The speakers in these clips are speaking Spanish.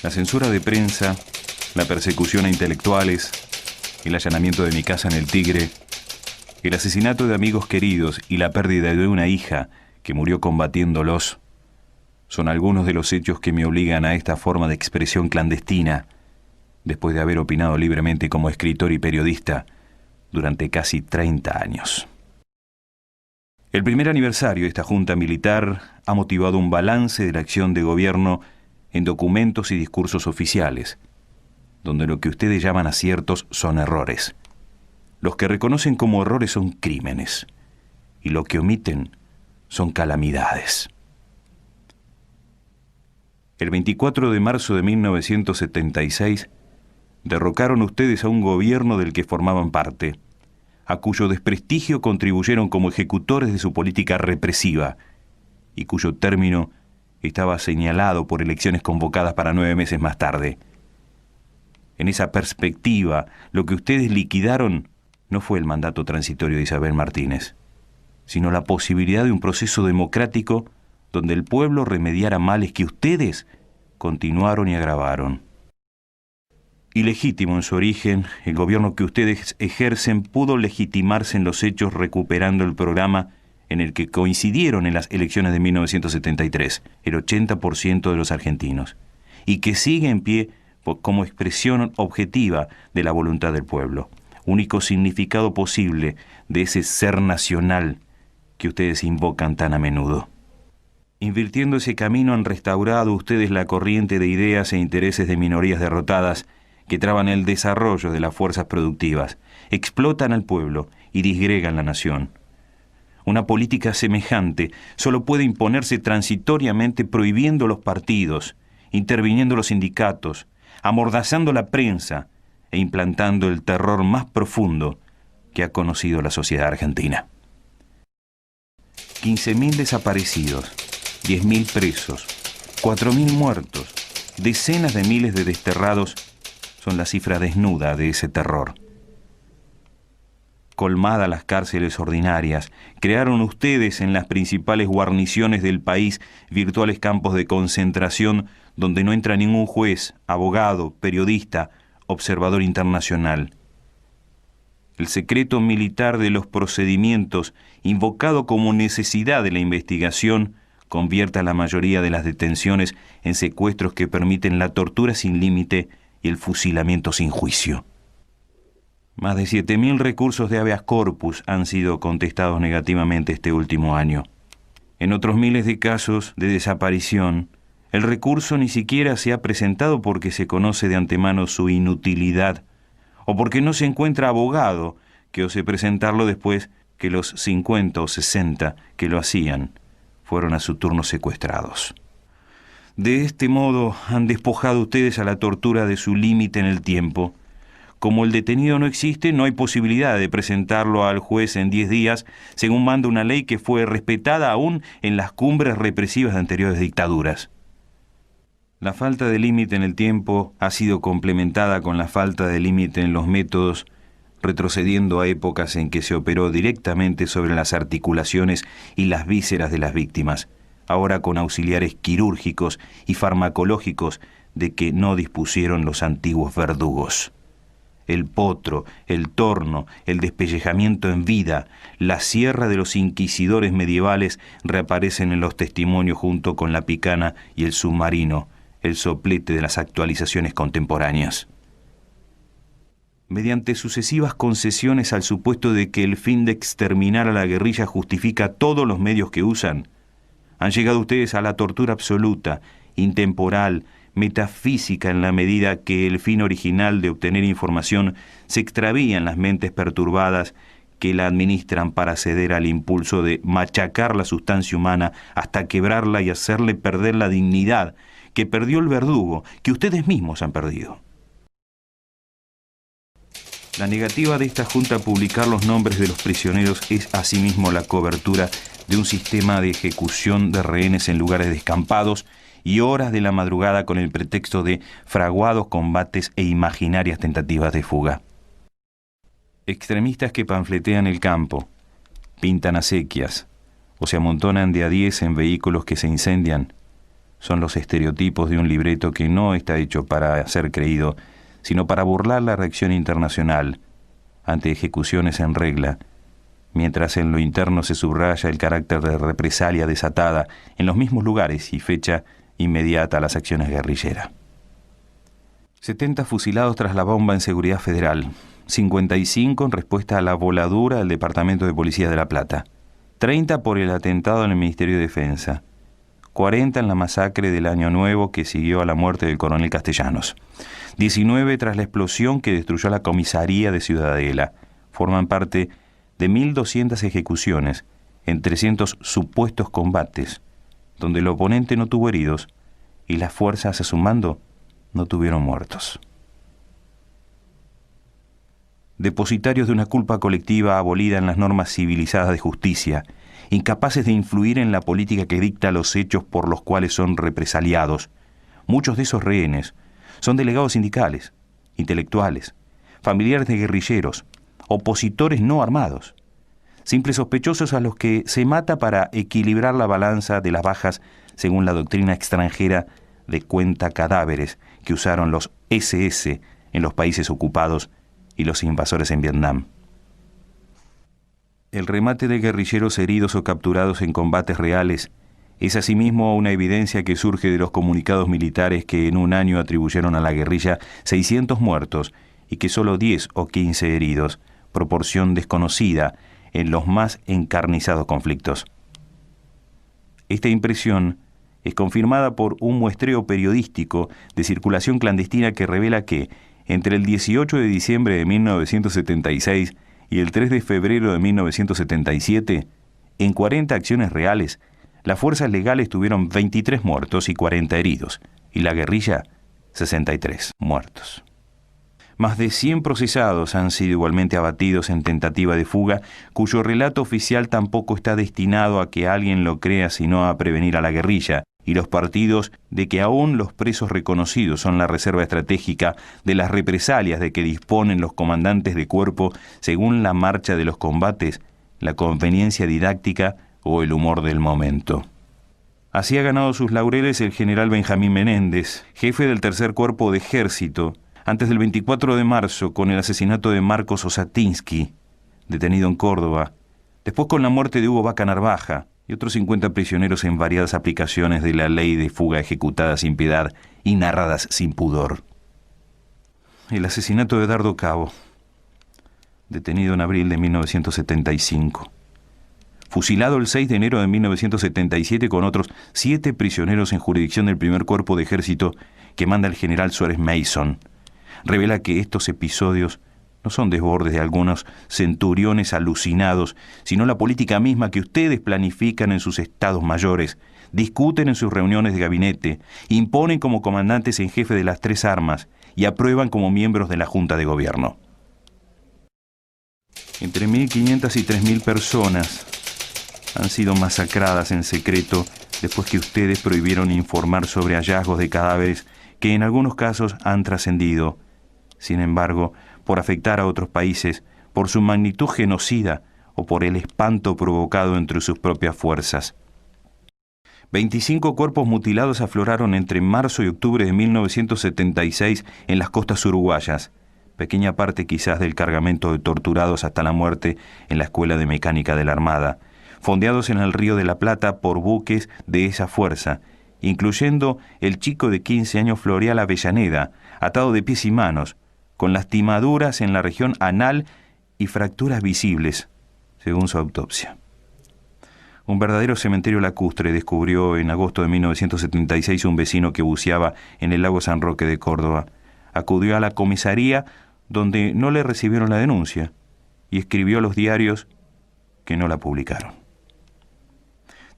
La censura de prensa, la persecución a intelectuales, el allanamiento de mi casa en el Tigre, el asesinato de amigos queridos y la pérdida de una hija que murió combatiéndolos son algunos de los hechos que me obligan a esta forma de expresión clandestina, después de haber opinado libremente como escritor y periodista durante casi 30 años. El primer aniversario de esta junta militar ha motivado un balance de la acción de gobierno en documentos y discursos oficiales, donde lo que ustedes llaman aciertos son errores. Los que reconocen como errores son crímenes, y lo que omiten son calamidades. El 24 de marzo de 1976, derrocaron ustedes a un gobierno del que formaban parte, a cuyo desprestigio contribuyeron como ejecutores de su política represiva, y cuyo término estaba señalado por elecciones convocadas para 9 meses más tarde. En esa perspectiva, lo que ustedes liquidaron no fue el mandato transitorio de Isabel Martínez, sino la posibilidad de un proceso democrático donde el pueblo remediara males que ustedes continuaron y agravaron. Ilegítimo en su origen, el gobierno que ustedes ejercen pudo legitimarse en los hechos recuperando el programa en el que coincidieron en las elecciones de 1973 el 80% de los argentinos, y que sigue en pie como expresión objetiva de la voluntad del pueblo, único significado posible de ese ser nacional que ustedes invocan tan a menudo. Invirtiendo ese camino han restaurado ustedes la corriente de ideas e intereses de minorías derrotadas que traban el desarrollo de las fuerzas productivas, explotan al pueblo y disgregan la nación. Una política semejante solo puede imponerse transitoriamente prohibiendo los partidos, interviniendo los sindicatos, amordazando la prensa e implantando el terror más profundo que ha conocido la sociedad argentina. 15.000 desaparecidos, 10.000 presos, 4.000 muertos, decenas de miles de desterrados son la cifra desnuda de ese terror. Colmadas las cárceles ordinarias, crearon ustedes en las principales guarniciones del país virtuales campos de concentración donde no entra ningún juez, abogado, periodista, observador internacional. El secreto militar de los procedimientos, invocado como necesidad de la investigación, convierte a la mayoría de las detenciones en secuestros que permiten la tortura sin límite y el fusilamiento sin juicio. Más de 7.000 recursos de habeas corpus han sido contestados negativamente este último año. En otros miles de casos de desaparición, el recurso ni siquiera se ha presentado porque se conoce de antemano su inutilidad o porque no se encuentra abogado que ose presentarlo después que los 50 o 60 que lo hacían fueron a su turno secuestrados. De este modo han despojado ustedes a la tortura de su límite en el tiempo. Como el detenido no existe, no hay posibilidad de presentarlo al juez en 10 días, según manda una ley que fue respetada aún en las cumbres represivas de anteriores dictaduras. La falta de límite en el tiempo ha sido complementada con la falta de límite en los métodos, retrocediendo a épocas en que se operó directamente sobre las articulaciones y las vísceras de las víctimas, ahora con auxiliares quirúrgicos y farmacológicos de que no dispusieron los antiguos verdugos. El potro, el torno, el despellejamiento en vida, la sierra de los inquisidores medievales reaparecen en los testimonios junto con la picana y el submarino, el soplete de las actualizaciones contemporáneas. Mediante sucesivas concesiones al supuesto de que el fin de exterminar a la guerrilla justifica todos los medios que usan, han llegado ustedes a la tortura absoluta, intemporal, metafísica en la medida que el fin original de obtener información se extravía en las mentes perturbadas que la administran para ceder al impulso de machacar la sustancia humana hasta quebrarla y hacerle perder la dignidad que perdió el verdugo, que ustedes mismos han perdido. La negativa de esta Junta a publicar los nombres de los prisioneros es asimismo la cobertura de un sistema de ejecución de rehenes en lugares descampados y horas de la madrugada con el pretexto de fraguados combates e imaginarias tentativas de fuga. Extremistas que panfletean el campo, pintan acequias o se amontonan de a 10 en vehículos que se incendian, son los estereotipos de un libreto que no está hecho para ser creído, sino para burlar la reacción internacional ante ejecuciones en regla, mientras en lo interno se subraya el carácter de represalia desatada en los mismos lugares y fecha inmediata a las acciones guerrilleras. 70 fusilados tras la bomba en Seguridad Federal, 55 en respuesta a la voladura del Departamento de Policía de La Plata, 30 por el atentado en el Ministerio de Defensa, 40 en la masacre del Año Nuevo que siguió a la muerte del coronel Castellanos, 19 tras la explosión que destruyó la comisaría de Ciudadela. Forman parte de 1.200 ejecuciones en 300 supuestos combates, donde el oponente no tuvo heridos y las fuerzas a su mando no tuvieron muertos. Depositarios de una culpa colectiva abolida en las normas civilizadas de justicia, incapaces de influir en la política que dicta los hechos por los cuales son represaliados. Muchos de esos rehenes son delegados sindicales, intelectuales, familiares de guerrilleros, opositores no armados, simples sospechosos a los que se mata para equilibrar la balanza de las bajas según la doctrina extranjera de cuenta cadáveres que usaron los SS en los países ocupados y los invasores en Vietnam. El remate de guerrilleros heridos o capturados en combates reales es asimismo una evidencia que surge de los comunicados militares que en un año atribuyeron a la guerrilla 600 muertos y que solo 10 o 15 heridos, proporción desconocida en los más encarnizados conflictos. Esta impresión es confirmada por un muestreo periodístico de circulación clandestina que revela que, entre el 18 de diciembre de 1976 y el 3 de febrero de 1977, en 40 acciones reales, las fuerzas legales tuvieron 23 muertos y 40 heridos, y la guerrilla, 63 muertos. Más de 100 procesados han sido igualmente abatidos en tentativa de fuga, cuyo relato oficial tampoco está destinado a que alguien lo crea, sino a prevenir a la guerrilla y los partidos de que aún los presos reconocidos son la reserva estratégica de las represalias de que disponen los comandantes de cuerpo según la marcha de los combates, la conveniencia didáctica o el humor del momento. Así ha ganado sus laureles el general Benjamín Menéndez, jefe del Tercer Cuerpo de Ejército, antes del 24 de marzo con el asesinato de Marcos Osatinsky, detenido en Córdoba, después con la muerte de Hugo Vaca Narvaja y otros 50 prisioneros en variadas aplicaciones de la ley de fuga ejecutadas sin piedad y narradas sin pudor. El asesinato de Dardo Cabo, detenido en abril de 1975. Fusilado el 6 de enero de 1977 con otros 7 prisioneros en jurisdicción del Primer Cuerpo de Ejército que manda el general Suárez Mason. Revela que estos episodios no son desbordes de algunos centuriones alucinados, sino la política misma que ustedes planifican en sus estados mayores, discuten en sus reuniones de gabinete, imponen como comandantes en jefe de las 3 armas y aprueban como miembros de la Junta de Gobierno. Entre 1.500 y 3.000 personas han sido masacradas en secreto después que ustedes prohibieron informar sobre hallazgos de cadáveres que en algunos casos han trascendido. Sin embargo, por afectar a otros países, por su magnitud genocida o por el espanto provocado entre sus propias fuerzas. 25 cuerpos mutilados afloraron entre marzo y octubre de 1976 en las costas uruguayas, pequeña parte quizás del cargamento de torturados hasta la muerte en la Escuela de Mecánica de la Armada, fondeados en el Río de la Plata por buques de esa fuerza, incluyendo el chico de 15 años Florial Avellaneda, atado de pies y manos, con lastimaduras en la región anal y fracturas visibles, según su autopsia. Un verdadero cementerio lacustre descubrió en agosto de 1976 un vecino que buceaba en el lago San Roque de Córdoba. Acudió a la comisaría donde no le recibieron la denuncia y escribió a los diarios que no la publicaron.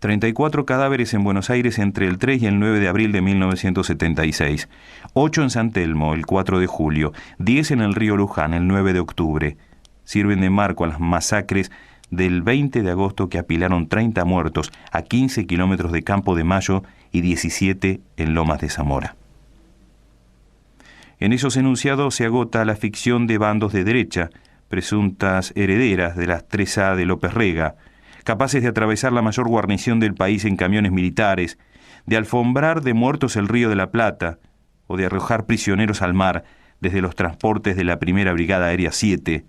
34 cadáveres en Buenos Aires entre el 3 y el 9 de abril de 1976, 8 en San Telmo el 4 de julio, 10 en el río Luján el 9 de octubre. Sirven de marco a las masacres del 20 de agosto que apilaron 30 muertos a 15 kilómetros de Campo de Mayo y 17 en Lomas de Zamora. En esos enunciados se agota la ficción de bandos de derecha, presuntas herederas de las 3A de López Rega, capaces de atravesar la mayor guarnición del país en camiones militares, de alfombrar de muertos el Río de la Plata o de arrojar prisioneros al mar desde los transportes de la Primera Brigada Aérea 7,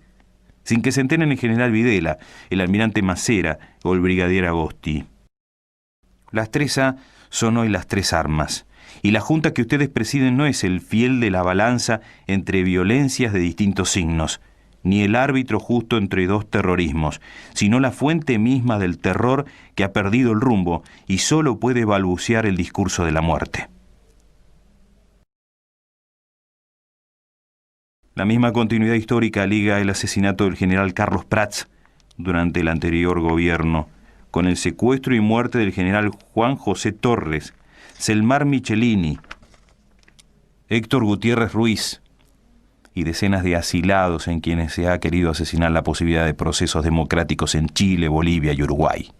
sin que se enteren el general Videla, el almirante Macera o el brigadier Agosti. Las 3A son hoy las 3 armas, y la junta que ustedes presiden no es el fiel de la balanza entre violencias de distintos signos, ni el árbitro justo entre dos terrorismos, sino la fuente misma del terror que ha perdido el rumbo y solo puede balbucear el discurso de la muerte. La misma continuidad histórica liga el asesinato del general Carlos Prats durante el anterior gobierno, con el secuestro y muerte del general Juan José Torres, Selmar Michelini, Héctor Gutiérrez Ruiz y decenas de asilados en quienes se ha querido asesinar la posibilidad de procesos democráticos en Chile, Bolivia y Uruguay.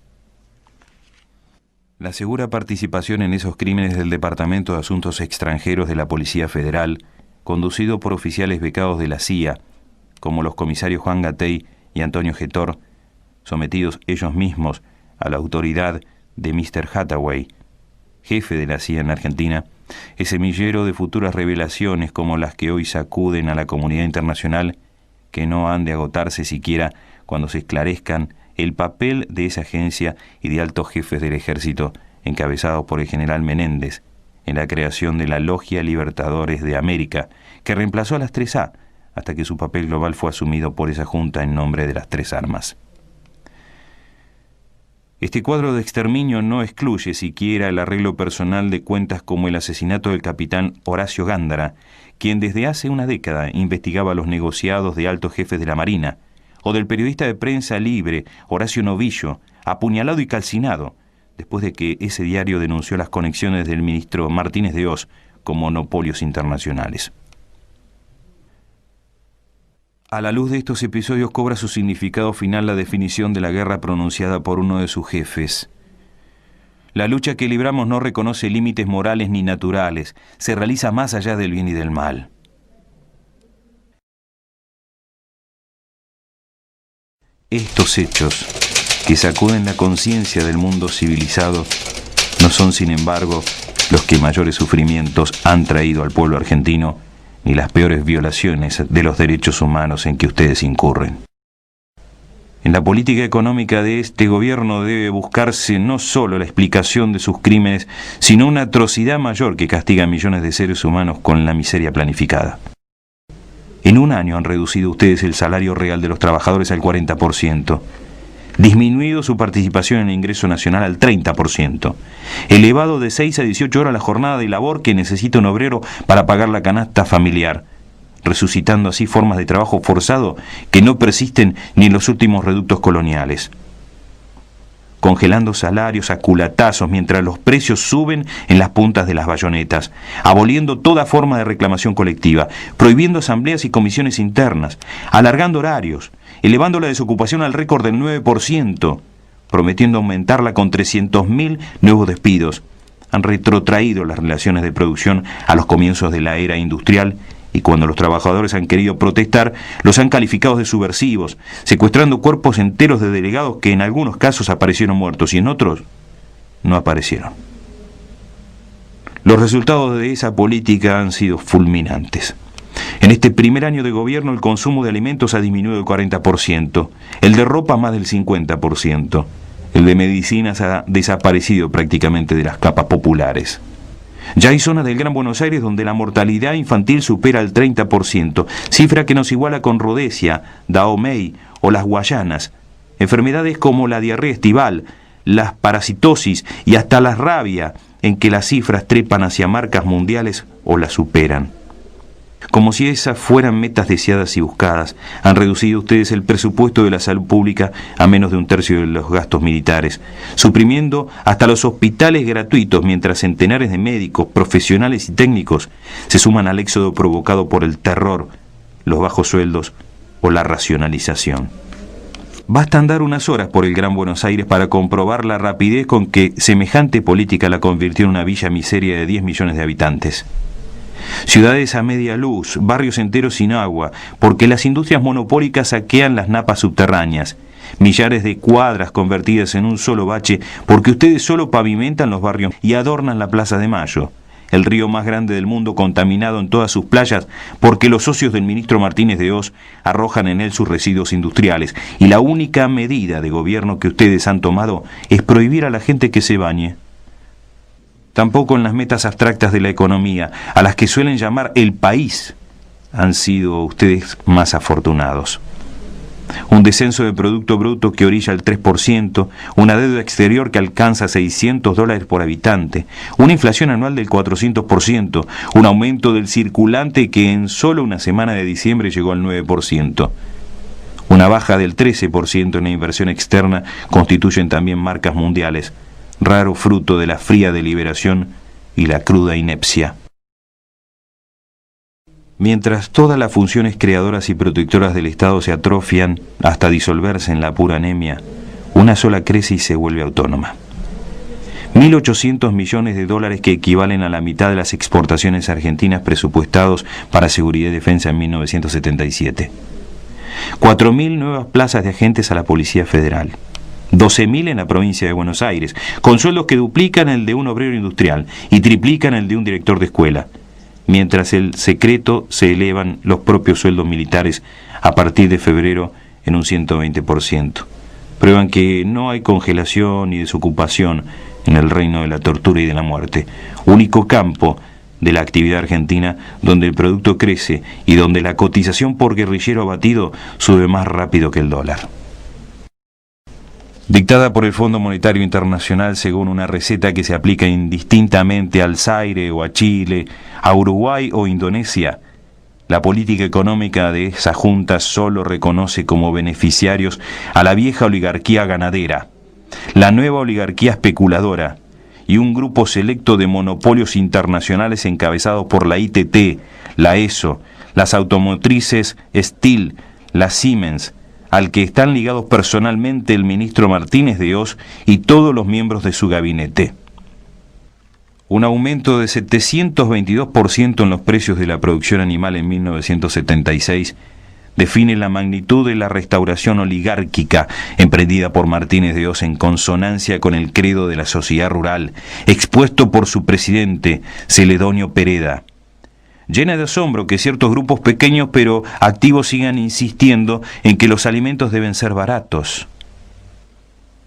La segura participación en esos crímenes del Departamento de Asuntos Extranjeros de la Policía Federal, conducido por oficiales becados de la CIA, como los comisarios Juan Gatey y Antonio Getor, sometidos ellos mismos a la autoridad de Mr. Hathaway, jefe de la CIA en Argentina, es semillero de futuras revelaciones como las que hoy sacuden a la comunidad internacional, que no han de agotarse siquiera cuando se esclarezcan el papel de esa agencia y de altos jefes del ejército, encabezados por el general Menéndez, en la creación de la Logia Libertadores de América, que reemplazó a las 3A, hasta que su papel global fue asumido por esa junta en nombre de las 3 armas. Este cuadro de exterminio no excluye siquiera el arreglo personal de cuentas como el asesinato del capitán Horacio Gándara, quien desde hace una década investigaba los negociados de altos jefes de la Marina, o del periodista de Prensa Libre Horacio Novillo, apuñalado y calcinado, después de que ese diario denunció las conexiones del ministro Martínez de Hoz con monopolios internacionales. A la luz de estos episodios cobra su significado final la definición de la guerra pronunciada por uno de sus jefes. La lucha que libramos no reconoce límites morales ni naturales, se realiza más allá del bien y del mal. Estos hechos, que sacuden la conciencia del mundo civilizado, no son, sin embargo, los que mayores sufrimientos han traído al pueblo argentino, ni las peores violaciones de los derechos humanos en que ustedes incurren. En la política económica de este gobierno debe buscarse no solo la explicación de sus crímenes, sino una atrocidad mayor que castiga a millones de seres humanos con la miseria planificada. En un año han reducido ustedes el salario real de los trabajadores al 40%, disminuido su participación en el ingreso nacional al 30%, elevado de 6 a 18 horas la jornada de labor que necesita un obrero para pagar la canasta familiar, resucitando así formas de trabajo forzado que no persisten ni en los últimos reductos coloniales, congelando salarios a culatazos mientras los precios suben en las puntas de las bayonetas, aboliendo toda forma de reclamación colectiva, prohibiendo asambleas y comisiones internas, alargando horarios, elevando la desocupación al récord del 9%, prometiendo aumentarla con 300.000 nuevos despidos. Han retrotraído las relaciones de producción a los comienzos de la era industrial y cuando los trabajadores han querido protestar, los han calificado de subversivos, secuestrando cuerpos enteros de delegados que en algunos casos aparecieron muertos y en otros no aparecieron. Los resultados de esa política han sido fulminantes. En este primer año de gobierno el consumo de alimentos ha disminuido el 40%, el de ropa más del 50%, el de medicinas ha desaparecido prácticamente de las capas populares. Ya hay zonas del Gran Buenos Aires donde la mortalidad infantil supera el 30%, cifra que nos iguala con Rhodesia, Dahomey o las Guayanas. Enfermedades como la diarrea estival, las parasitosis y hasta la rabia, en que las cifras trepan hacia marcas mundiales o las superan. Como si esas fueran metas deseadas y buscadas, han reducido ustedes el presupuesto de la salud pública a menos de 1/3 de los gastos militares, suprimiendo hasta los hospitales gratuitos mientras centenares de médicos, profesionales y técnicos se suman al éxodo provocado por el terror, los bajos sueldos o la racionalización. Basta andar unas horas por el Gran Buenos Aires para comprobar la rapidez con que semejante política la convirtió en una villa miseria de 10 millones de habitantes. Ciudades a media luz, barrios enteros sin agua, porque las industrias monopólicas saquean las napas subterráneas, millares de cuadras convertidas en un solo bache porque ustedes solo pavimentan los barrios y adornan la Plaza de Mayo, el río más grande del mundo contaminado en todas sus playas porque los socios del ministro Martínez de Hoz arrojan en él sus residuos industriales y la única medida de gobierno que ustedes han tomado es prohibir a la gente que se bañe. Tampoco en las metas abstractas de la economía, a las que suelen llamar el país, han sido ustedes más afortunados. Un descenso de Producto Bruto que orilla el 3%, una deuda exterior que alcanza $600 por habitante, una inflación anual del 400%, un aumento del circulante que en solo una semana de diciembre llegó al 9%. Una baja del 13% en la inversión externa constituyen también marcas mundiales, raro fruto de la fría deliberación y la cruda inepcia. Mientras todas las funciones creadoras y protectoras del Estado se atrofian hasta disolverse en la pura anemia, una sola crece y se vuelve autónoma. 1.800 millones de dólares que equivalen a la mitad de las exportaciones argentinas presupuestados para seguridad y defensa en 1977. 4.000 nuevas plazas de agentes a la Policía Federal. 12.000 en la provincia de Buenos Aires, con sueldos que duplican el de un obrero industrial y triplican el de un director de escuela, mientras el secreto se elevan los propios sueldos militares a partir de febrero en un 120%. Prueban que no hay congelación ni desocupación en el reino de la tortura y de la muerte, único campo de la actividad argentina donde el producto crece y donde la cotización por guerrillero abatido sube más rápido que el dólar. Dictada por el Fondo Monetario Internacional según una receta que se aplica indistintamente al Zaire o a Chile, a Uruguay o Indonesia, la política económica de esa junta solo reconoce como beneficiarios a la vieja oligarquía ganadera, la nueva oligarquía especuladora y un grupo selecto de monopolios internacionales encabezados por la ITT, la ESO, las automotrices Steel, la Siemens, al que están ligados personalmente el ministro Martínez de Hoz y todos los miembros de su gabinete. Un aumento de 722% en los precios de la producción animal en 1976 define la magnitud de la restauración oligárquica emprendida por Martínez de Hoz en consonancia con el credo de la sociedad rural, expuesto por su presidente, Celedonio Pereda. Llena de asombro que ciertos grupos pequeños pero activos sigan insistiendo en que los alimentos deben ser baratos.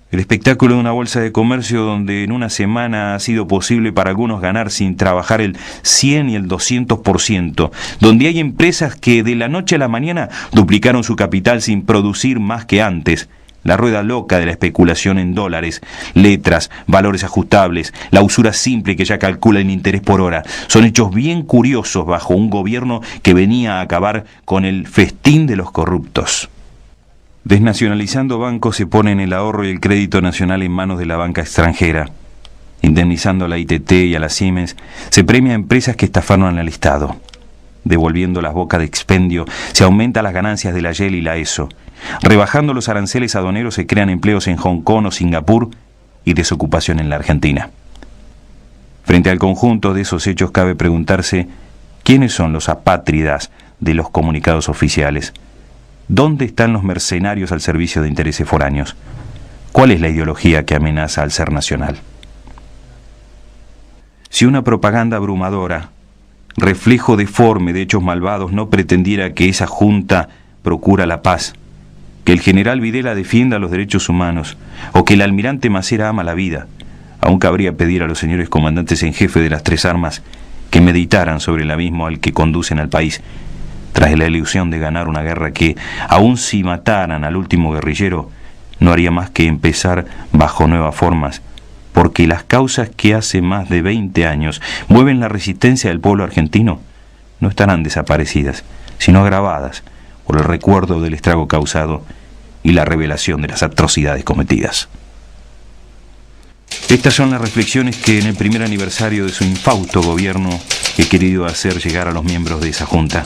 El espectáculo de una bolsa de comercio donde en una semana ha sido posible para algunos ganar sin trabajar el 100 y el 200%, donde hay empresas que de la noche a la mañana duplicaron su capital sin producir más que antes. La rueda loca de la especulación en dólares, letras, valores ajustables, la usura simple que ya calcula el interés por hora, son hechos bien curiosos bajo un gobierno que venía a acabar con el festín de los corruptos. Desnacionalizando bancos se ponen el ahorro y el crédito nacional en manos de la banca extranjera. Indemnizando a la ITT y a la Siemens, se premia a empresas que estafaron al Estado. Devolviendo las bocas de expendio, se aumenta las ganancias de la YEL y la ESO. Rebajando los aranceles aduaneros se crean empleos en Hong Kong o Singapur y desocupación en la Argentina. Frente al conjunto de esos hechos cabe preguntarse ¿quiénes son los apátridas de los comunicados oficiales? ¿Dónde están los mercenarios al servicio de intereses foráneos? ¿Cuál es la ideología que amenaza al ser nacional? Si una propaganda abrumadora, reflejo deforme de hechos malvados, no pretendiera que esa junta procura la paz, que el general Videla defienda los derechos humanos o que el almirante Macera ama la vida, aún cabría pedir a los señores comandantes en jefe de las tres armas que meditaran sobre el abismo al que conducen al país, tras la ilusión de ganar una guerra que, aun si mataran al último guerrillero, no haría más que empezar bajo nuevas formas, porque las causas que hace más de 20 años mueven la resistencia del pueblo argentino no estarán desaparecidas, sino agravadas por el recuerdo del estrago causado y la revelación de las atrocidades cometidas. Estas son las reflexiones que en el primer aniversario de su infausto gobierno he querido hacer llegar a los miembros de esa junta,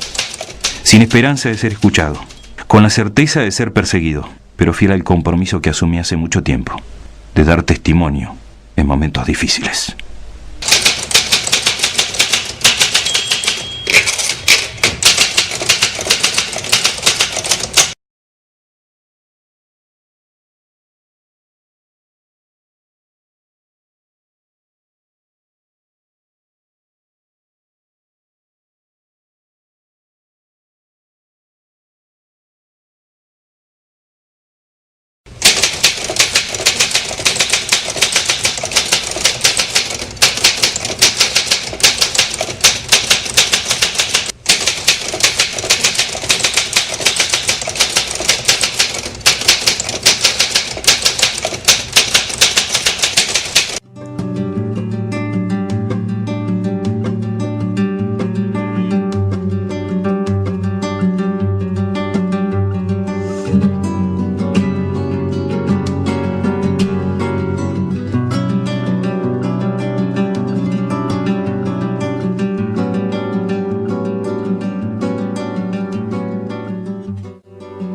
sin esperanza de ser escuchado, con la certeza de ser perseguido, pero fiel al compromiso que asumí hace mucho tiempo, de dar testimonio en momentos difíciles.